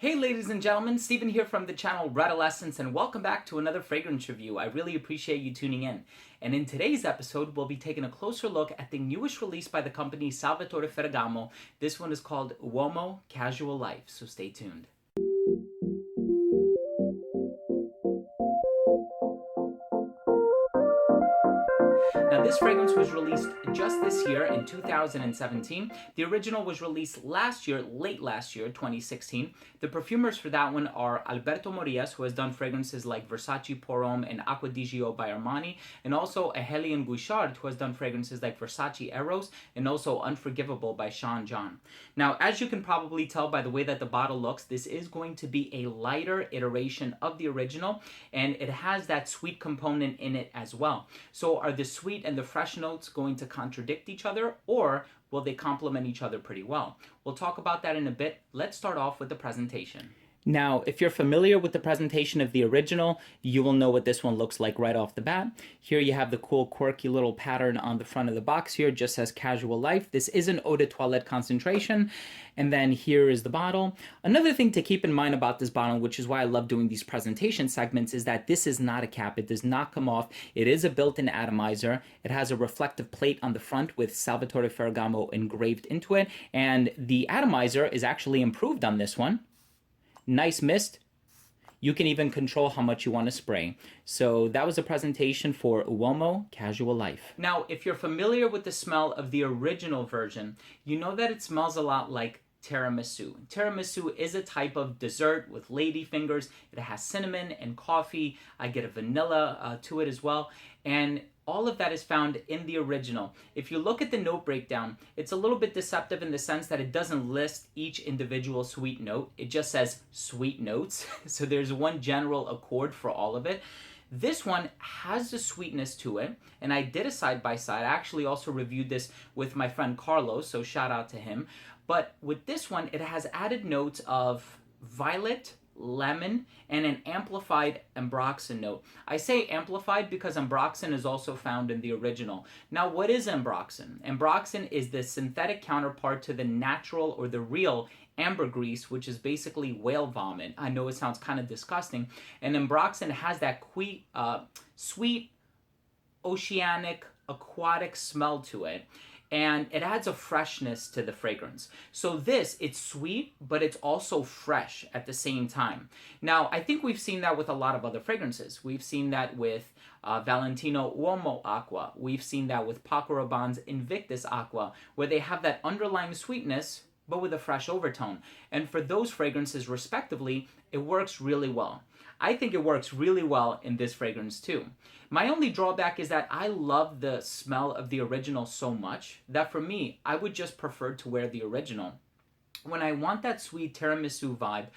Hey ladies and gentlemen, Stephen here from the channel Redolescence, and welcome back to another fragrance review. I really appreciate you tuning in. And in today's episode, we'll be taking a closer look at the newest release by the company Salvatore Ferragamo. This one is called Uomo Casual Life, so stay tuned. Now, this fragrance was released just this year in 2017. The original was released last year, late last year, 2016. The perfumers for that one are Alberto Morillas, who has done fragrances like Versace Pour Homme and Acqua di Gio by Armani, and also Hélène Guichard, who has done fragrances like Versace Eros and also Unforgivable by Sean John. Now, as you can probably tell by the way that the bottle looks, this is going to be a lighter iteration of the original, and it has that sweet component in it as well. So are the sweet and the fresh notes going to contradict each other, or will they complement each other pretty well? We'll talk about that in a bit. Let's start off with the presentation. Now, if you're familiar with the presentation of the original, you will know what this one looks like right off the bat. Here you have the cool, quirky little pattern on the front of the box here, just says Casual Life. This is an eau de toilette concentration. And then here is the bottle. Another thing to keep in mind about this bottle, which is why I love doing these presentation segments, is that this is not a cap. It does not come off. It is a built-in atomizer. It has a reflective plate on the front with Salvatore Ferragamo engraved into it. And the atomizer is actually improved on this one. Nice mist. You can even control how much you want to spray. So that was a presentation for Uomo Casual Life. Now, if you're familiar with the smell of the original version, you know that it smells a lot like tiramisu. Tiramisu is a type of dessert with lady fingers. It has cinnamon and coffee. I get a vanilla to it as well. And all of that is found in the original. If you look at the note breakdown, it's a little bit deceptive in the sense that it doesn't list each individual sweet note. It just says sweet notes. So there's one general accord for all of it. This one has a sweetness to it, and I did a side-by-side. I actually also reviewed this with my friend Carlos, so shout out to him. But with this one, it has added notes of violet, lemon, and an amplified ambroxan note. I say amplified because ambroxan is also found in the original. Now, what is ambroxan? Ambroxan is the synthetic counterpart to the natural or the real ambergris, which is basically whale vomit. I know it sounds kind of disgusting. And ambroxan has that sweet, oceanic, aquatic smell to it. And it adds a freshness to the fragrance. So it's sweet, but it's also fresh at the same time. Now, I think we've seen that with a lot of other fragrances. We've seen that with Valentino Uomo Acqua. We've seen that with Paco Rabanne's Invictus Acqua, where they have that underlying sweetness, but with a fresh overtone. And for those fragrances, respectively, it works really well. I think it works really well in this fragrance too. My only drawback is that I love the smell of the original so much that for me, I would just prefer to wear the original. When I want that sweet tiramisu vibe,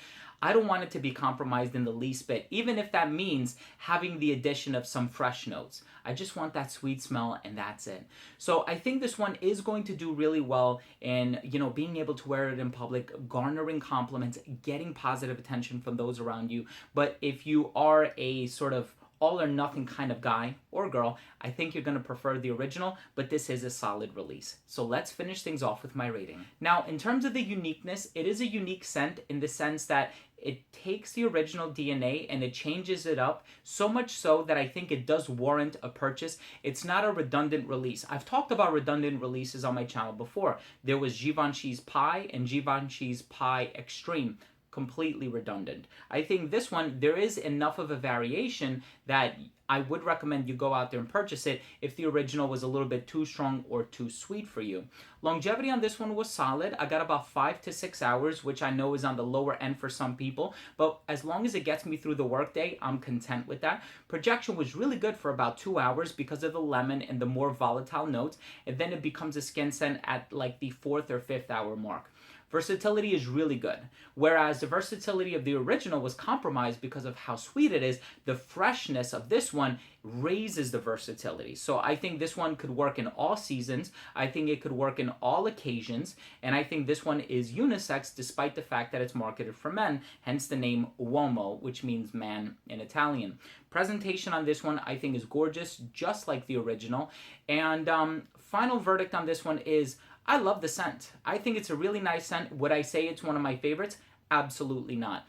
I don't want it to be compromised in the least bit, even if that means having the addition of some fresh notes. I just want that sweet smell, and that's it. So I think this one is going to do really well in, being able to wear it in public, garnering compliments, getting positive attention from those around you. But if you are a sort of all or nothing kind of guy or girl, I think you're going to prefer the original, but this is a solid release. So let's finish things off with my rating. Now, in terms of the uniqueness, it is a unique scent in the sense that it takes the original DNA and it changes it up, so much so that I think it does warrant a purchase. It's not a redundant release. I've talked about redundant releases on my channel before. There was Givenchy's Pie and Givenchy's Pie Extreme. Completely redundant. I think this one, there is enough of a variation that I would recommend you go out there and purchase it if the original was a little bit too strong or too sweet for you. Longevity on this one was solid. I got about 5 to 6 hours, which I know is on the lower end for some people, but as long as it gets me through the workday, I'm content with that. Projection was really good for about 2 hours because of the lemon and the more volatile notes, and then it becomes a skin scent at like the 4th or 5th hour mark. Versatility is really good. Whereas the versatility of the original was compromised because of how sweet it is, the freshness of this one raises the versatility. So I think this one could work in all seasons. I think it could work in all occasions. And I think this one is unisex despite the fact that it's marketed for men, hence the name Uomo, which means man in Italian. Presentation on this one I think is gorgeous, just like the original. And final verdict on this one is I love the scent. I think it's a really nice scent. Would I say it's one of my favorites? Absolutely not.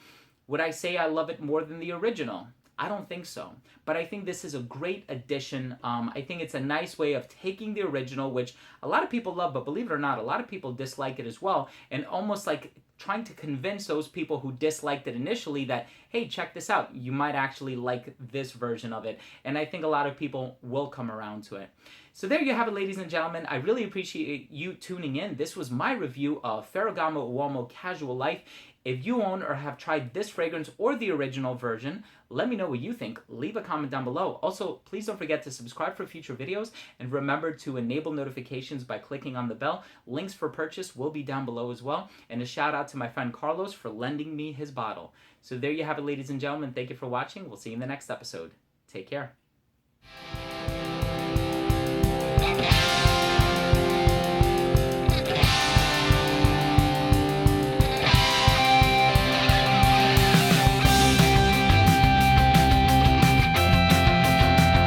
Would I say I love it more than the original? I don't think so. But I think this is a great addition. I think it's a nice way of taking the original, which a lot of people love, but believe it or not, a lot of people dislike it as well, and almost like trying to convince those people who disliked it initially that, hey, check this out. You might actually like this version of it. And I think a lot of people will come around to it. So there you have it, ladies and gentlemen. I really appreciate you tuning in. This was my review of Ferragamo Uomo Casual Life. If you own or have tried this fragrance or the original version, let me know what you think. Leave a comment down below. Also, please don't forget to subscribe for future videos, and remember to enable notifications by clicking on the bell. Links for purchase will be down below as well. And a shout out to my friend Carlos for lending me his bottle. So there you have it, ladies and gentlemen. Thank you for watching. We'll see you in the next episode. Take care.